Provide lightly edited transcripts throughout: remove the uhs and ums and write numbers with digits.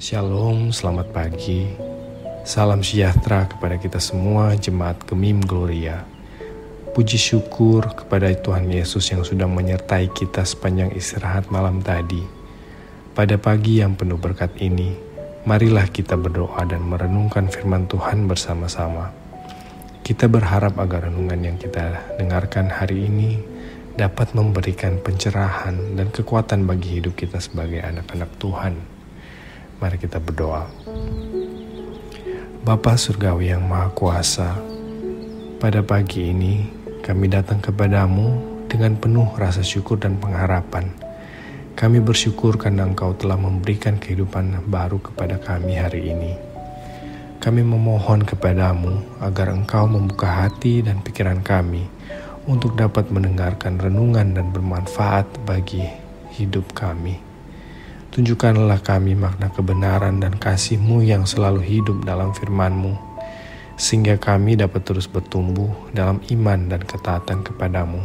Shalom, selamat pagi. Salam sejahtera kepada kita semua jemaat Gemim Gloria. Puji syukur kepada Tuhan Yesus yang sudah menyertai kita sepanjang istirahat malam tadi. Pada pagi yang penuh berkat ini, marilah kita berdoa dan merenungkan firman Tuhan bersama-sama. Kita berharap agar renungan yang kita dengarkan hari ini dapat memberikan pencerahan dan kekuatan bagi hidup kita sebagai anak-anak Tuhan. Mari kita berdoa. Bapa Surgawi yang Maha Kuasa, pada pagi ini kami datang kepadamu dengan penuh rasa syukur dan pengharapan. Kami bersyukur karena Engkau telah memberikan kehidupan baru kepada kami hari ini. Kami memohon kepadamu agar Engkau membuka hati dan pikiran kami untuk dapat mendengarkan renungan dan bermanfaat bagi hidup kami. Tunjukkanlah kami makna kebenaran dan kasih-Mu yang selalu hidup dalam firman-Mu, sehingga kami dapat terus bertumbuh dalam iman dan ketaatan kepadamu.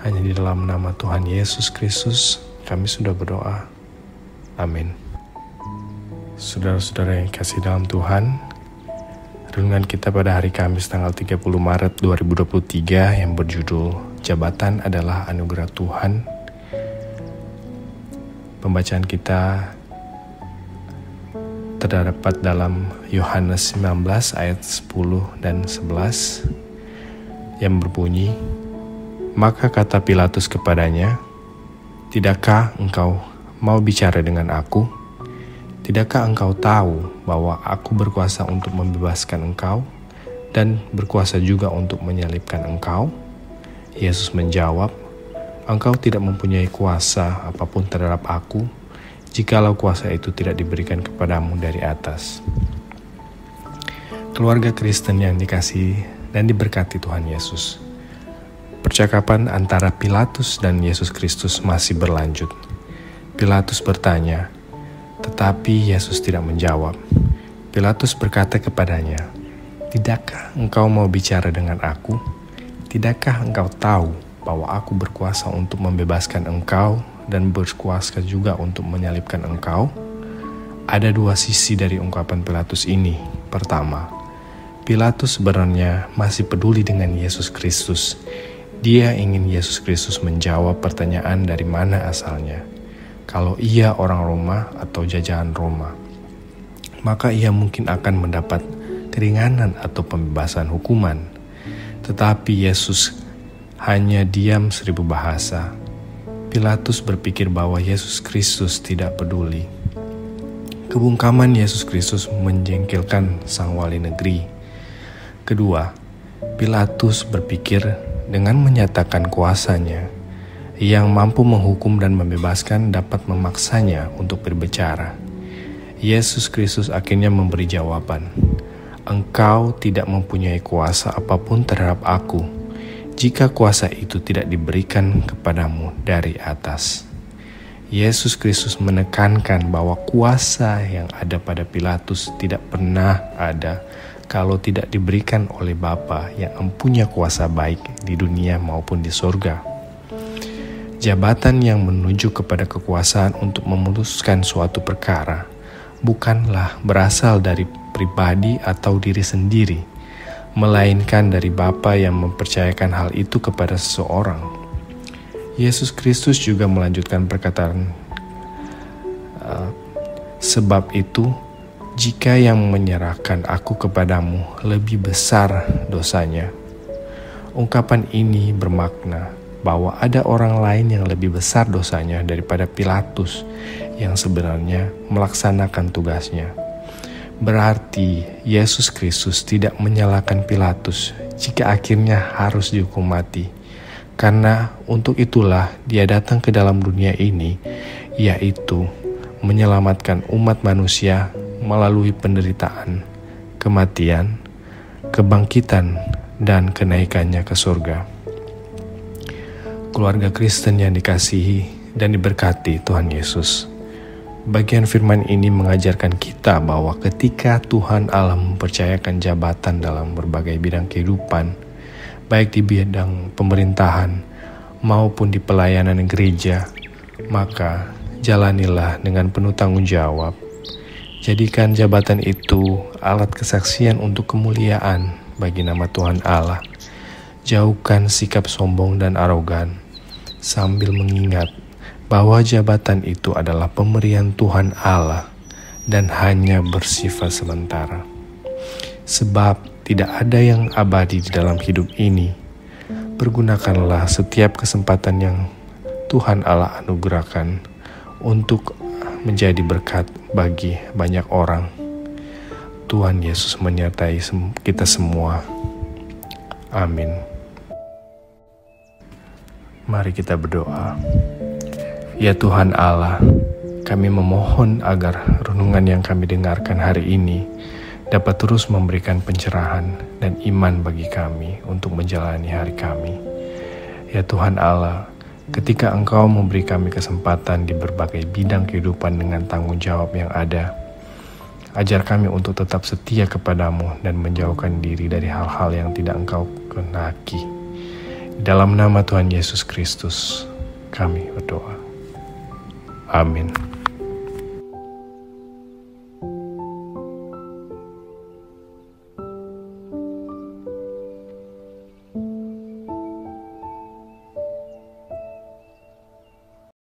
Hanya di dalam nama Tuhan Yesus Kristus kami sudah berdoa. Amin. Saudara-saudara yang kasih dalam Tuhan, renungan kita pada hari Kamis tanggal 30 Maret 2023 yang berjudul Jabatan adalah Anugerah Tuhan. Pembacaan kita terdapat dalam Yohanes 19 ayat 10 dan 11 yang berbunyi, "Maka kata Pilatus kepadanya, 'Tidakkah engkau mau bicara dengan aku? Tidakkah engkau tahu bahwa aku berkuasa untuk membebaskan engkau dan berkuasa juga untuk menyalibkan engkau?' Yesus menjawab, 'Engkau tidak mempunyai kuasa apapun terhadap aku, jikalau kuasa itu tidak diberikan kepadamu dari atas.'" Keluarga Kristen yang dikasihi dan diberkati Tuhan Yesus, percakapan antara Pilatus dan Yesus Kristus masih berlanjut. Pilatus bertanya, tetapi Yesus tidak menjawab. Pilatus berkata kepadanya, "Tidakkah engkau mau bicara dengan aku? Tidakkah engkau tahu bahwa aku berkuasa untuk membebaskan engkau dan berkuasa juga untuk menyalibkan engkau?" Ada dua sisi dari ungkapan Pilatus ini. Pertama, Pilatus sebenarnya masih peduli dengan Yesus Kristus. Dia ingin Yesus Kristus menjawab pertanyaan dari mana asalnya. Kalau ia orang Roma atau jajahan Roma, maka ia mungkin akan mendapat keringanan atau pembebasan hukuman. Tetapi Yesus hanya diam 1000 bahasa. Pilatus berpikir bahwa Yesus Kristus tidak peduli. Kebungkaman Yesus Kristus menjengkelkan sang wali negeri. Kedua, Pilatus berpikir dengan menyatakan kuasanya yang mampu menghukum dan membebaskan dapat memaksanya untuk berbicara. Yesus Kristus akhirnya memberi jawaban, "Engkau tidak mempunyai kuasa apapun terhadap aku, jika kuasa itu tidak diberikan kepadamu dari atas." Yesus Kristus menekankan bahwa kuasa yang ada pada Pilatus tidak pernah ada kalau tidak diberikan oleh Bapa yang mempunyai kuasa baik di dunia maupun di sorga. Jabatan yang menuju kepada kekuasaan untuk memutuskan suatu perkara bukanlah berasal dari pribadi atau diri sendiri, melainkan dari Bapa yang mempercayakan hal itu kepada seseorang. Yesus Kristus juga melanjutkan perkataan, "Sebab itu, jika yang menyerahkan aku kepadamu lebih besar dosanya." Ungkapan ini bermakna bahwa ada orang lain yang lebih besar dosanya daripada Pilatus yang sebenarnya melaksanakan tugasnya. Berarti Yesus Kristus tidak menyalahkan Pilatus jika akhirnya harus dihukum mati. Karena untuk itulah dia datang ke dalam dunia ini, yaitu menyelamatkan umat manusia melalui penderitaan, kematian, kebangkitan, dan kenaikannya ke surga. Keluarga Kristen yang dikasihi dan diberkati Tuhan Yesus, bagian firman ini mengajarkan kita bahwa ketika Tuhan Allah mempercayakan jabatan dalam berbagai bidang kehidupan, baik di bidang pemerintahan maupun di pelayanan gereja, maka jalanilah dengan penuh tanggung jawab. Jadikan jabatan itu alat kesaksian untuk kemuliaan bagi nama Tuhan Allah. Jauhkan sikap sombong dan arogan, sambil mengingat bahwa jabatan itu adalah pemberian Tuhan Allah dan hanya bersifat sementara. Sebab tidak ada yang abadi di dalam hidup ini. Pergunakanlah setiap kesempatan yang Tuhan Allah anugerahkan untuk menjadi berkat bagi banyak orang. Tuhan Yesus menyertai kita semua. Amin. Mari kita berdoa. Ya Tuhan Allah, kami memohon agar renungan yang kami dengarkan hari ini dapat terus memberikan pencerahan dan iman bagi kami untuk menjalani hari kami. Ya Tuhan Allah, ketika Engkau memberi kami kesempatan di berbagai bidang kehidupan dengan tanggung jawab yang ada, ajar kami untuk tetap setia kepadamu dan menjauhkan diri dari hal-hal yang tidak Engkau kehendaki. Dalam nama Tuhan Yesus Kristus, kami berdoa. Amin.